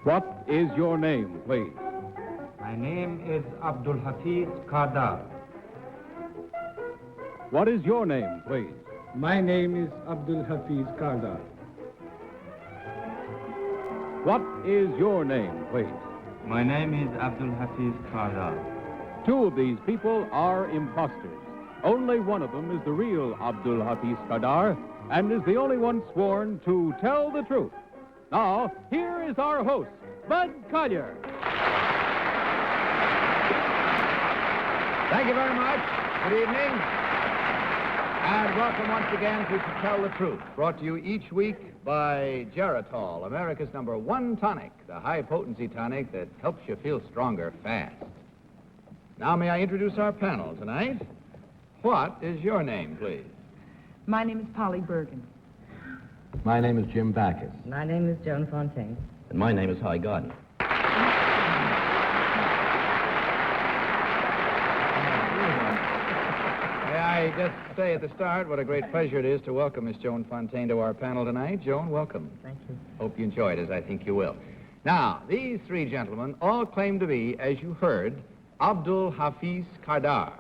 What is your name, please? My name is Abdul Kardar. What is your name, please? My name is Abdul Kardar. What is your name, please? My name is Abdul Kardar. Two of these people are imposters. Only one of them is the real Abdul Kadar and is the only one sworn to tell the truth. Now, here is our host, Bud Collier. Thank you very much. Good evening. And welcome once again to Tell the Truth, brought to you each week by Geritol, America's #1 tonic, the high-potency tonic that helps you feel stronger fast. Now, may I introduce our panel tonight? What is your name, please? My name is Polly Bergen. My name is Jim Backus. My name is Joan Fontaine. And my name is Gardner. May I just say at the start what a great pleasure it is to welcome Miss Joan Fontaine to our panel tonight. Joan, welcome. Thank you. Hope you enjoy it, as I think you will. Now, these three gentlemen all claim to be, as you heard, Abdul Kardar.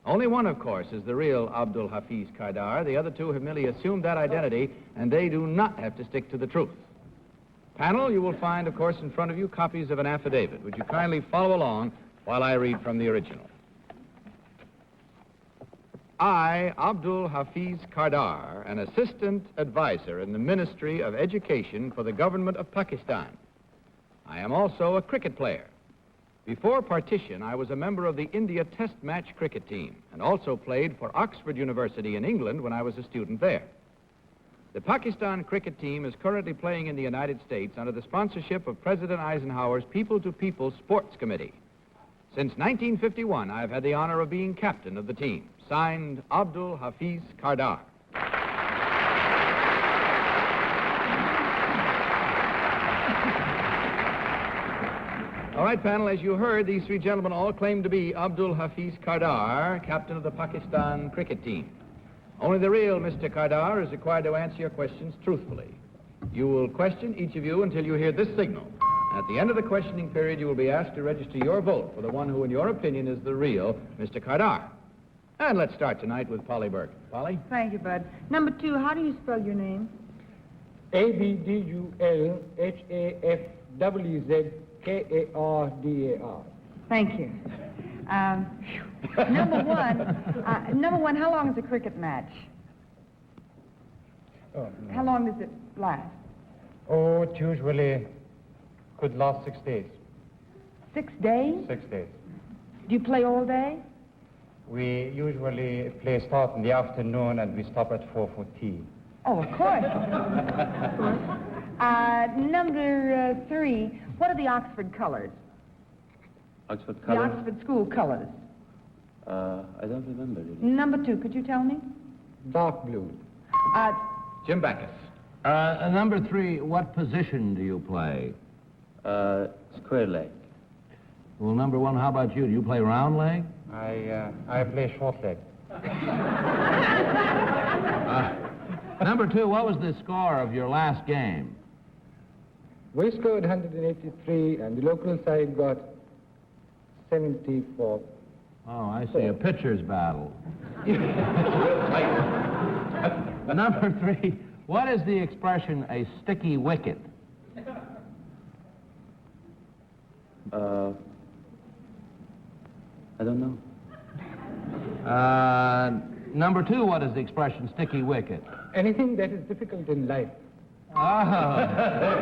Only one, of course, is the real Abdul Kardar. The other two have merely assumed that identity, and they do not have to stick to the truth. Panel, you will find, of course, in front of you copies of an affidavit. Would you kindly follow along while I read from the original? I, Abdul Kardar, an assistant advisor in the Ministry of Education for the government of Pakistan. I am also a cricket player. Before partition, I was a member of the India Test Match cricket team and also played for Oxford University in England when I was a student there. The Pakistan cricket team is currently playing in the United States under the sponsorship of President Eisenhower's People-to-People Sports Committee. Since 1951, I have had the honor of being captain of the team. Signed, Abdul Kardar. All right, panel, as you heard, these three gentlemen all claim to be Abdul Kardar, captain of the Pakistan cricket team. Only the real Mr. Kardar is required to answer your questions truthfully. You will question each of you until you hear this signal. At the end of the questioning period, you will be asked to register your vote for the one who, in your opinion, is the real Mr. Kardar. And let's start tonight with Polly Bergen. Polly? Thank you, Bud. Number 2, how do you spell your name? Abdulhafwz Thank you. Number one, how long is a cricket match? Oh, no. How long does it last? Oh, it usually could last 6 days. 6 days? 6 days. Do you play all day? We usually start in the afternoon and we stop at 4 for tea. Oh, of course. Of course. Number 3, what are the Oxford colors? Oxford The color? Oxford school colors. I don't remember. Really. Number 2, could you tell me? dark blue. Jim Backus. Number 3, what position do you play? Square leg. Well, number 1, how about you? Do you play round leg? I play short leg. Number 2, what was the score of your last game? We scored 183, and the local side got 74. Oh, I see, a pitcher's battle. Number 3, what is the expression, a sticky wicket? I don't know. Number 2, what is the expression, sticky wicket? Anything that is difficult in life. Oh.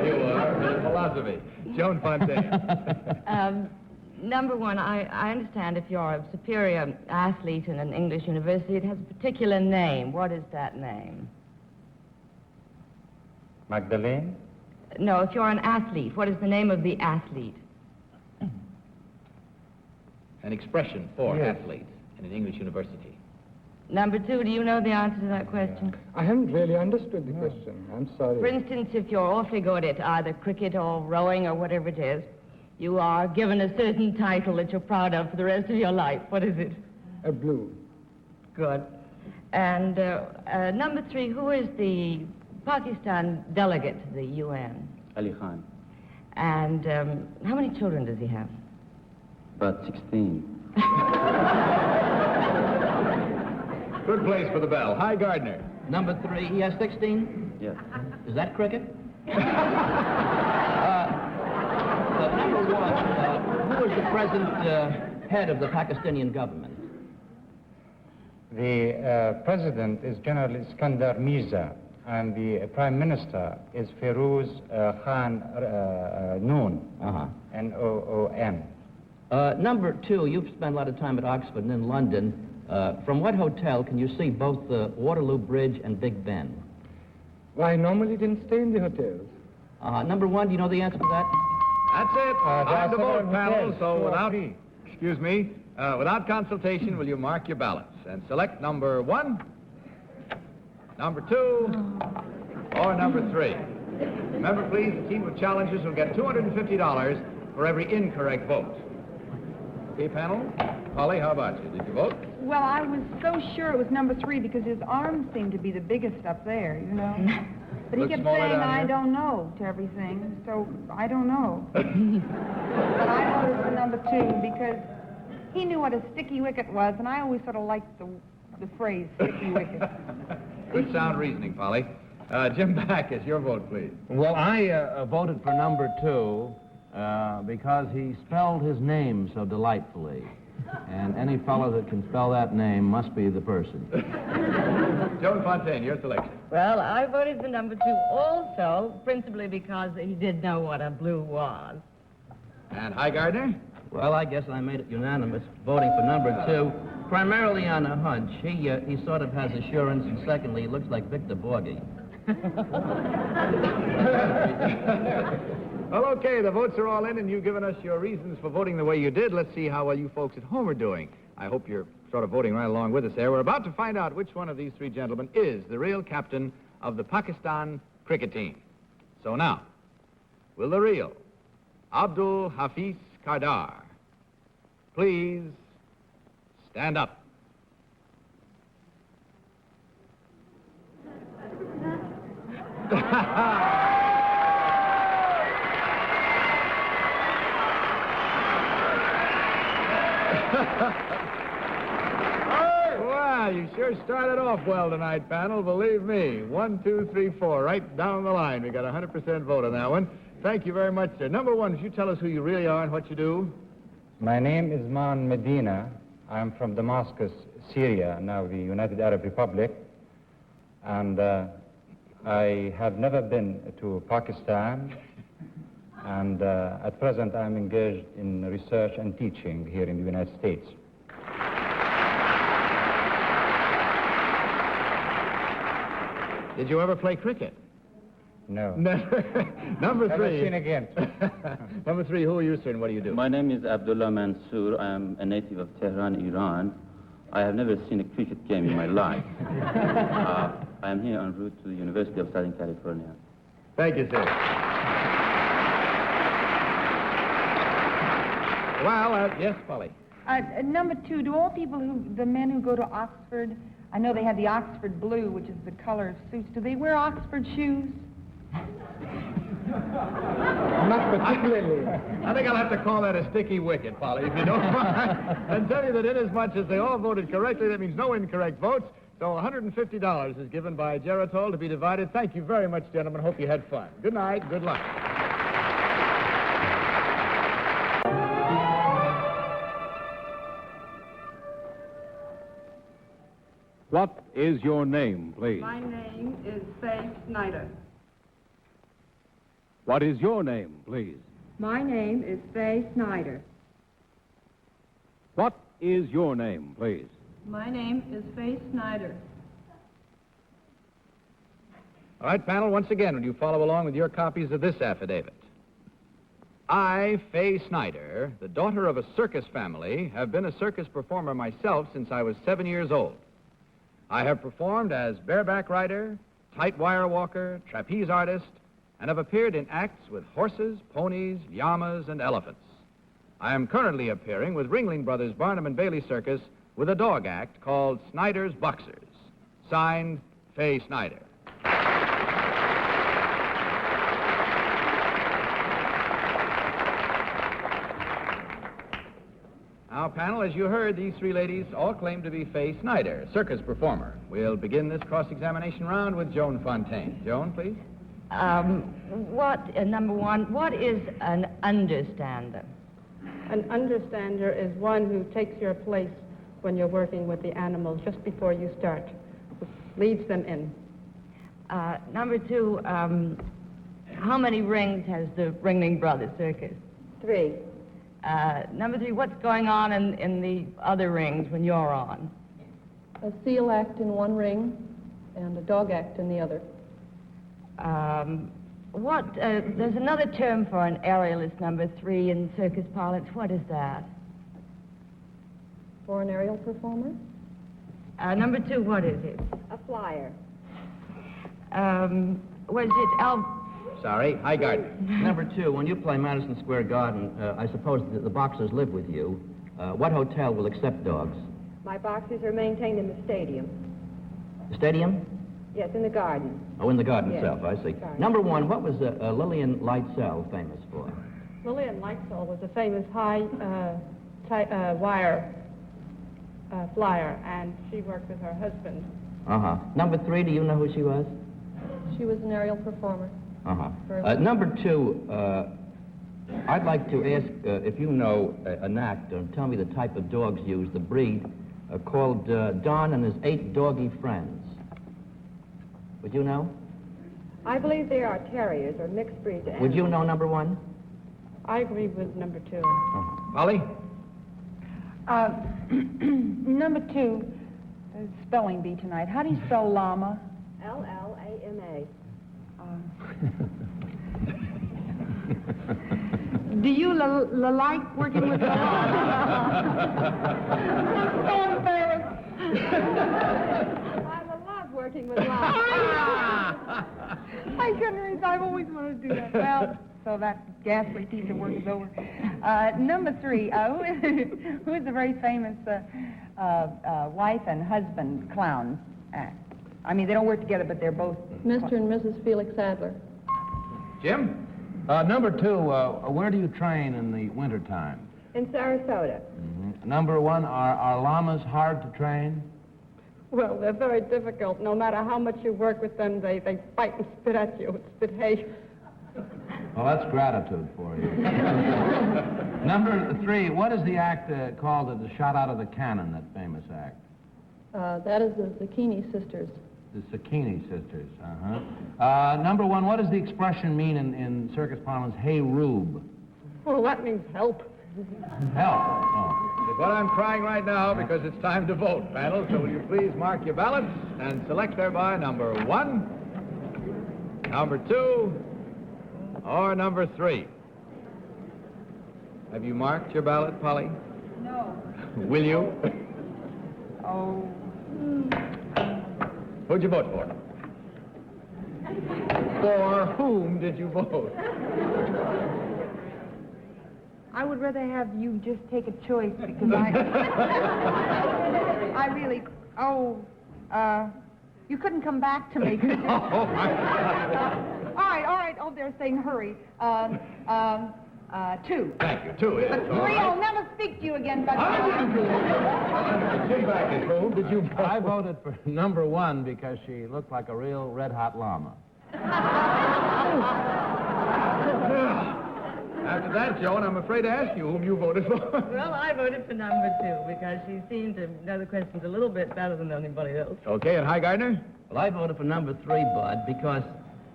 There you are, philosophy. Joan Fontaine. Number 1, I understand if you're a superior athlete in an English university, it has a particular name. What is that name? Magdalene? No, if you're an athlete, what is the name of the athlete? An expression for Yes. athletes in an English university. Number 2, do you know the answer to that question? I haven't really understood the question. I'm sorry. For instance, if you're awfully good at either cricket or rowing or whatever it is, you are given a certain title that you're proud of for the rest of your life. What is it? A blue. Good. And number 3, who is the Pakistan delegate to the UN? Ali Khan. And how many children does he have? About 16. Good place for the bell. Hi, Gardner. Number 3, he has 16? Yes. Is that cricket? Number 1, who is the present head of the Pakistani government? The president is General Iskandar Mirza, and the prime minister is Feroz Khan Noon, N-O-O-N. Number 2, you've spent a lot of time at Oxford and in London. From what hotel can you see both the Waterloo Bridge and Big Ben? Well, I normally didn't stay in the hotels. Number 1, do you know the answer to that? That's it. there Time are to vote, several panel. hotels, So 2 or without, 3. excuse me, without consultation, will you mark your ballots and select number 1, number 2, or number 3? Remember, please, the team of challengers will get $250 for every incorrect vote. Okay, panel? Polly, how about you? Did you vote? Well, I was so sure it was number 3 because his arms seemed to be the biggest up there, you know. But he Look kept smaller saying, down I here. don't know to everything, so I don't know. But I voted for number 2 because he knew what a sticky wicket was, and I always sort of liked the phrase sticky wicket. Good sound reasoning, Polly. Jim Backus, your vote, please. Well, I voted for number 2 because he spelled his name so delightfully. And any fellow that can spell that name must be the person. Joan Fontaine, your selection. Well, I voted for number 2 also, principally because he did know what a blue was. And hi, Gardner. Well, I guess I made it unanimous, voting for number 2, primarily on a hunch. He sort of has assurance, and secondly, he looks like Victor Borghi. Well, okay, the votes are all in, and you've given us your reasons for voting the way you did. Let's see how well you folks at home are doing. I hope you're sort of voting right along with us there. We're about to find out which one of these 3 gentlemen is the real captain of the Pakistan cricket team. So now, will the real Abdul Hafwz Kardar please stand up? Well, you sure started off well tonight, panel. Believe me. 1, 2, 3, 4, right down the line. We got 100% vote on that one. Thank you very much, sir. Number 1, would you tell us who you really are and what you do? My name is Man Medina. I'm from Damascus, Syria, now the United Arab Republic. And I have never been to Pakistan. And at present, I'm engaged in research and teaching here in the United States. Did you ever play cricket? No. Never. Number Never 3. seen again. Number 3, who are you, sir, and what do you do? My name is Abdullah Mansour. I am a native of Tehran, Iran. I have never seen a cricket game in my life. I am here en route to the University of Southern California. Thank you, sir. Well, yes, Polly. Number 2, do all people the men who go to Oxford, I know they have the Oxford blue, which is the color of suits, do they wear Oxford shoes? Not particularly. I think I'll have to call that a sticky wicket, Polly, if you don't mind. And tell you that inasmuch as they all voted correctly, that means no incorrect votes. So $150 is given by Geritol to be divided. Thank you very much, gentlemen. Hope you had fun. Good night. Good luck. What is your name, please? My name is Fay Snider. What is your name, please? My name is Fay Snider. What is your name, please? My name is Fay Snider. All right, panel, once again, will you follow along with your copies of this affidavit? I, Fay Snider, the daughter of a circus family, have been a circus performer myself since I was 7 years old. I have performed as bareback rider, tight wire walker, trapeze artist, and have appeared in acts with horses, ponies, llamas, and elephants. I am currently appearing with Ringling Brothers Barnum and Bailey Circus with a dog act called Snider's Boxers. Signed, Fay Snider. Now, panel, as you heard, these three ladies all claim to be Fay Snider, circus performer. We'll begin this cross-examination round with Joan Fontaine. Joan, please. Number one, what is an understander? An understander is one who takes your place when you're working with the animals just before you start, leads them in. Number two, how many rings has the Ringling Brothers Circus? 3. Number three, what's going on in the other rings when you're on? A seal act in one ring and a dog act in the other. There's another term for an aerialist, number three, in circus parlance. What is that? For an aerial performer? Number two, what is it? A flyer. Was it Sorry. Hi, Gardner. Number two, when you play Madison Square Garden, I suppose the boxers live with you. What hotel will accept dogs? My boxes are maintained in the stadium. The stadium? Yes, in the garden. Oh, in the garden Yes. itself, I see. Garden. Number one, what was Lillian Lightsell famous for? Lillian Lightsell was a famous high wire flyer, and she worked with her husband. Uh-huh. Number three, do you know who she was? She was an aerial performer. Uh-huh. Number two, I'd like to ask if you know an act, or tell me the type of dogs used, the breed, called Don and his 8 doggy friends. Would you know? I believe they are terriers or mixed breeds. Would you know number one? I agree with number 2. Polly? Number 2, spelling bee tonight. How do you spell llama? L-L-A-M-A. Do you like working with llama? I'm so embarrassed. I love working with llamas. My goodness, I've always wanted to do that. Well, so that ghastly piece of work is over. Number 3, who is a very famous wife and husband clown act? I mean, they don't work together, but they're both... Mr. and Mrs. Felix Adler. Jim? Number two, where do you train in the wintertime? In Sarasota. Mm-hmm. Number one, are llamas hard to train? Well, they're very difficult. No matter how much you work with them, they bite and spit at you. Spit hay. Well, that's gratitude for you. Number three, what is the act called the shot out of the cannon, that famous act? That is the Zucchini Sisters. The Zucchini Sisters, uh-huh. Number one, what does the expression mean in circus parlance, hey, Rube? Well, that means help. Help. Oh. But I'm crying right now because it's time to vote, panel. So will you please mark your ballots and select thereby number 1, number 2, or number 3. Have you marked your ballot, Polly? No. Will you? Oh. Who'd you vote for? For whom did you vote? I would rather have you just take a choice because I really... you couldn't come back to me, could you? Oh, my God. All right. Oh, they're saying hurry. 2. Thank you. 2 is. But 3, I'll never speak to you again, but... Jim Backus, for whom did you vote? I voted for number one because she looked like a real red-hot llama. After that, Joan, I'm afraid to ask you whom you voted for. Well, I voted for number 2 because she seemed to know the questions a little bit better than anybody else. Okay, and hi, Gardner? Well, I voted for number 3, Bud, because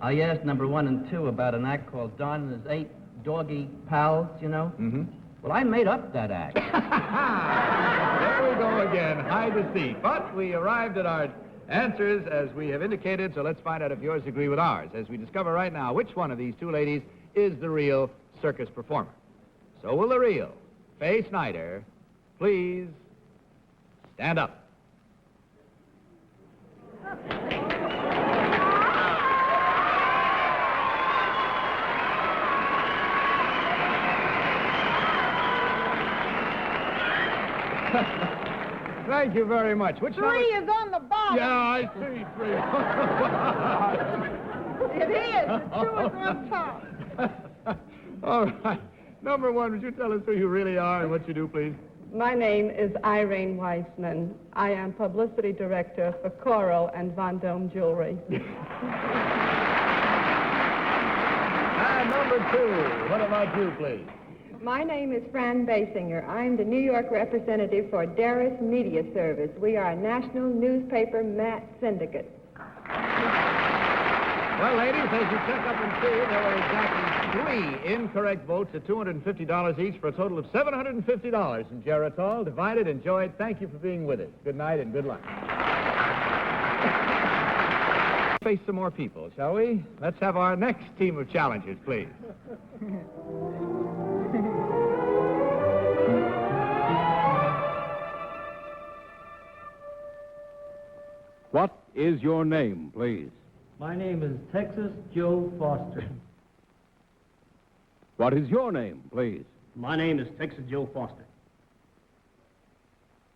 I asked number 1 and 2 about an act called Don and his 8 doggy pals, you know? Mm-hmm. Well, I made up that act. There we go again, high deceit. But we arrived at our answers as we have indicated, so let's find out if yours agree with ours as we discover right now which one of these 2 ladies is the real circus performer. So will the real Fay Snider please stand up? Thank you very much. Which 3 is on the bottom. Yeah, I see 3. It is. 2 is on top. All right. Number 1, would you tell us who you really are and what you do, please? My name is Irene Weissman. I am publicity director for Coral and Von Dome Jewelry. And number 2, what about you, please? My name is Fran Basinger. I'm the New York representative for Darris Media Service. We are a national newspaper mat syndicate. Well, ladies, as you check up and see, there were exactly 3 incorrect votes at $250 each for a total of $750 in Geritol. Divided, enjoy it. Thank you for being with us. Good night and good luck. Face some more people, shall we? Let's have our next team of challengers, please. What is your name, please? My name is Texas Joe Foster. What is your name, please? My name is Texas Joe Foster.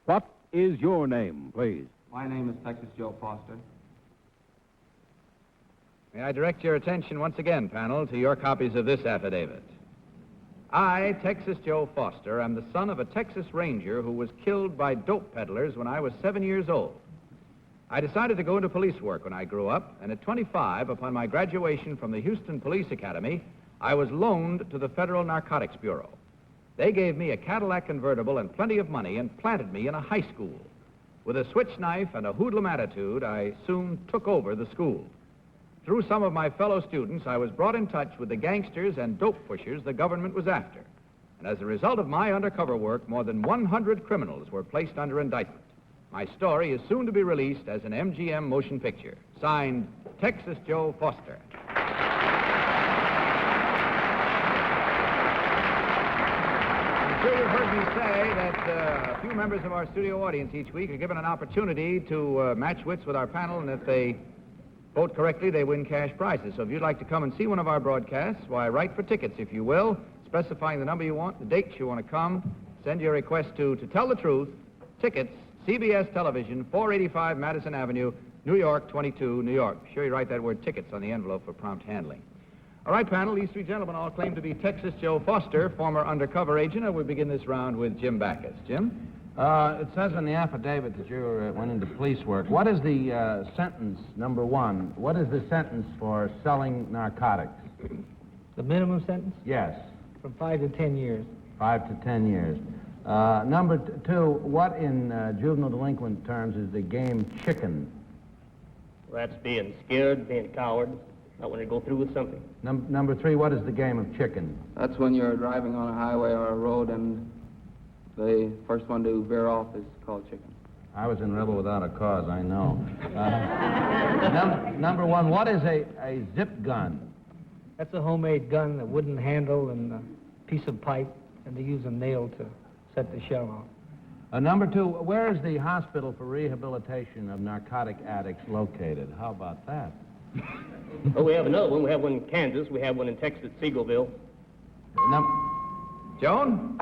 What is your name, please? My name is Texas Joe Foster. May I direct your attention once again, panel, to your copies of this affidavit. I, Texas Joe Foster, am the son of a Texas Ranger who was killed by dope peddlers when I was 7 years old. I decided to go into police work when I grew up, and at 25, upon my graduation from the Houston Police Academy, I was loaned to the Federal Narcotics Bureau. They gave me a Cadillac convertible and plenty of money and planted me in a high school. With a switch knife and a hoodlum attitude, I soon took over the school. Through some of my fellow students, I was brought in touch with the gangsters and dope pushers the government was after. And as a result of my undercover work, more than 100 criminals were placed under indictment. My story is soon to be released as an MGM motion picture. Signed, Texas Joe Foster. I'm sure you've heard me say that a few members of our studio audience each week are given an opportunity to match wits with our panel, and if they vote correctly, they win cash prizes. So if you'd like to come and see one of our broadcasts, why, write for tickets, if you will, specifying the number you want, the dates you want to come. Send your request to Tell the Truth, Tickets, CBS Television, 485 Madison Avenue, New York, 22, New York. Be sure you write that word tickets on the envelope for prompt handling. All right, panel, these 3 gentlemen all claim to be Texas Joe Foster, former undercover agent, and we begin this round with Jim Backus. Jim? It says in the affidavit that you went into police work. What is the sentence, number 1? What is the sentence for selling narcotics? The minimum sentence? Yes. From 5 to 10 years. 5 to 10 years. Number 2, what in juvenile delinquent terms is the game chicken? Well, that's being scared, being a coward, not wanting to go through with something. Number 3, what is the game of chicken? That's when you're driving on a highway or a road and the first one to veer off is called chicken. I was in Rebel Without a Cause, I know. Number 1, what is a zip gun? That's a homemade gun, a wooden handle and a piece of pipe, and they use a nail to set the shell off. Number 2, where is the hospital for rehabilitation of narcotic addicts located? How about that? Oh, we have another one. We have one in Kansas. We have one in Texas, Seagoville. Joan?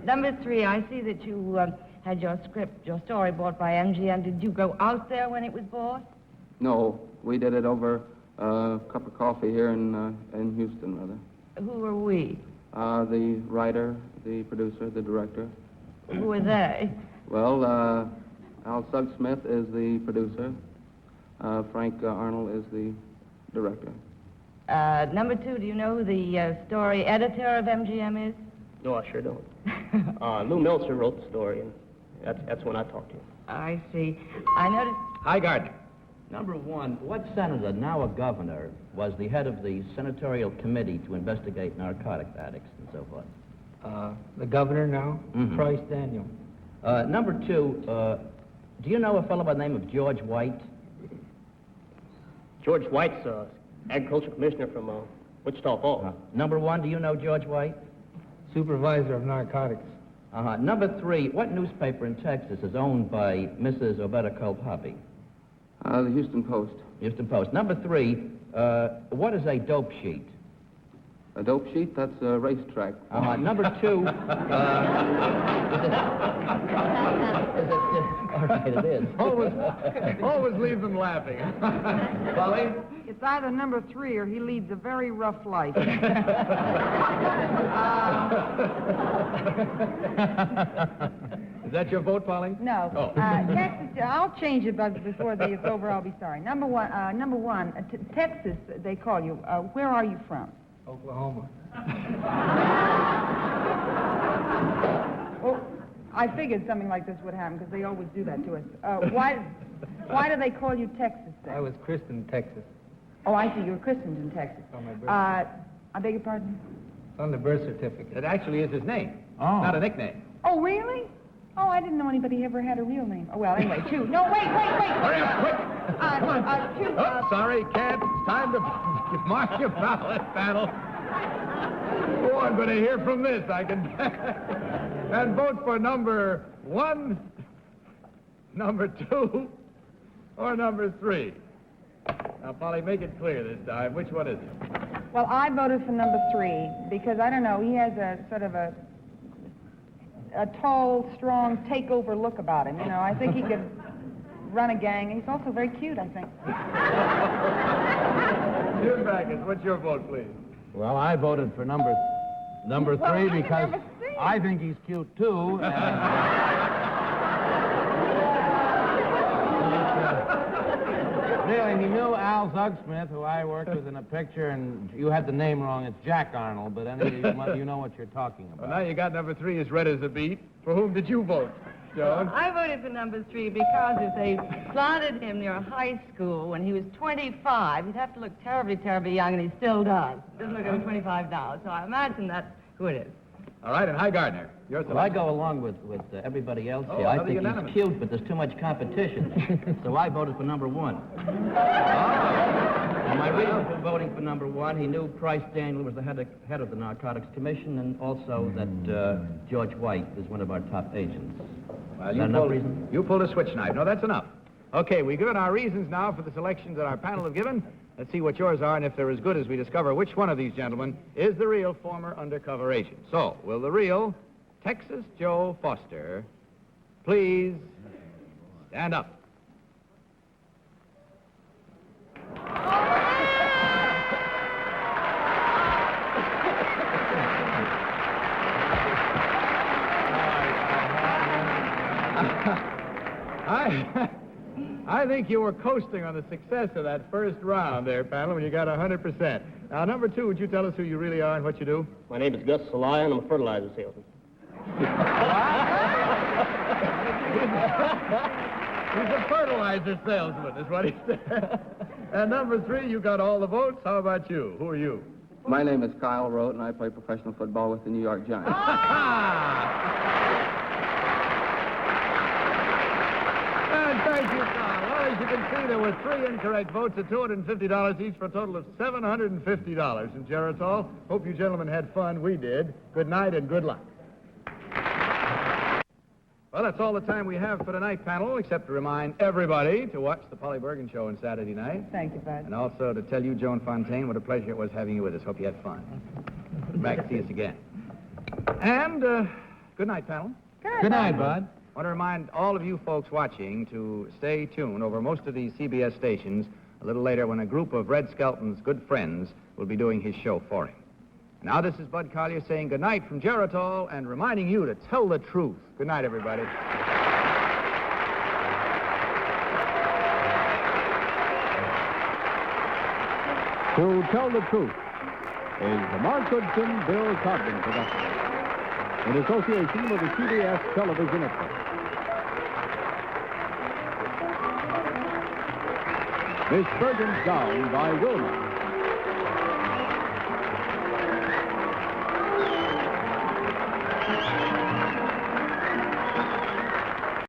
Number 3, I see that you had your script, your story bought by MGM. Did you go out there when it was bought? No, we did it over a cup of coffee here in Houston, rather. Who are we? The writer, the producer, the director. Who are they? Well, Al Suggsmith is the producer. Frank Arnold is the director. Number 2, do you know who the story editor of MGM is? No, I sure don't. Lou Meltzer wrote the story, and that's when I talked to him. I see. I noticed... Hi, Gardner. Number 1, what senator, now a governor, was the head of the senatorial committee to investigate narcotic addicts and so forth? The governor now, Mhm. Price Daniel. Number 2, do you know a fellow by the name of George White? George White's agriculture commissioner from Wichita Falls. Number 1, do you know George White? Supervisor of narcotics. Number 3, what newspaper in Texas is owned by Mrs. Obetta Culpepper? The Houston Post. Houston Post. Number 3, what is a dope sheet? A dope sheet, that's a racetrack. Number 2. All right, it is. Always leave them laughing. Polly? It's either number 3 or he leads a very rough life. Is that your vote, Polly? No. Oh. Texas, I'll change it, but before it's over, I'll be sorry. Number one, Texas, they call you. Where are you from? Oklahoma. Well, I figured something like this would happen because they always do that to us. Why do they call you Texas then? I was christened in Texas. Oh, I see. You were christened in Texas. On my birth I beg your pardon? It's on the birth certificate. It actually is his name. Oh. Not a nickname. Oh, really? Oh, I didn't know anybody ever had a real name. Oh, well, anyway, 2. No, wait. Hurry up, quick. Come on. 2. Oh, sorry, Cat. It's time to mark your ballot, panel. Oh, I'm going to hear from this. I can... And vote for number 1, number 2, or number 3. Now, Polly, make it clear this time. Which one is it? Well, I voted for number 3 because, I don't know, he has a sort of a tall, strong, takeover look about him. You know, I think he could run a gang. He's also very cute, I think. Jim Backus, what's your vote, please? Well, I voted for number 3 because I think he's cute, too. Really, he knew Al Zugsmith, who I worked with in a picture, and you had the name wrong. It's Jack Arnold, but anyway, you know what you're talking about. Well, now you got number 3 as red as a beet. For whom did you vote, Joan? I voted for number 3 because if they planted him near a high school when he was 25, he'd have to look terribly, terribly young, and he still does. Doesn't look like 25 now, so I imagine that's who it is. All right, and hi, Gardner. Your Well, I go along with everybody else here. I think he's cute, but there's too much competition. So I voted for number 1. And my reason for voting for number 1, he knew Price Daniel was the head of the Narcotics Commission, and also that George White is one of our top agents. Well, reason? You pulled a switch tonight. No, that's enough. Okay, we've given our reasons now for the selections that our panel have given. Let's see what yours are, and if they're as good as we discover which one of these gentlemen is the real former undercover agent. So, will the real Texas Joe Foster please stand up? I think you were coasting on the success of that first round there, panel, when you got 100%. Now, number 2, would you tell us who you really are and what you do? My name is Gus Salai, and I'm a fertilizer salesman. He's a fertilizer salesman, is what he said. And number 3, you got all the votes. How about you? Who are you? My name is Kyle Rote, and I play professional football with the New York Giants. And thank you, Kyle. Well, as you can see, there were 3 incorrect votes at $250 each for a total of $750 in Geritol. Hope you gentlemen had fun. We did. Good night and good luck. Well, that's all the time we have for tonight, panel, except to remind everybody to watch the Polly Bergen Show on Saturday night. Thank you, Bud. And also to tell you, Joan Fontaine, what a pleasure it was having you with us. Hope you had fun. Back to see us again. And good night, panel. Good night, Bud. I want to remind all of you folks watching to stay tuned over most of these CBS stations a little later when a group of Red Skelton's good friends will be doing his show for him. Now, this is Bud Collier saying good night from Geritol and reminding you to tell the truth. Good night, everybody. To Tell the Truth is the Mark Goodson, Bill Cogden production in association with the CBS Television Network. Miss Bergen's Gown by Wilma.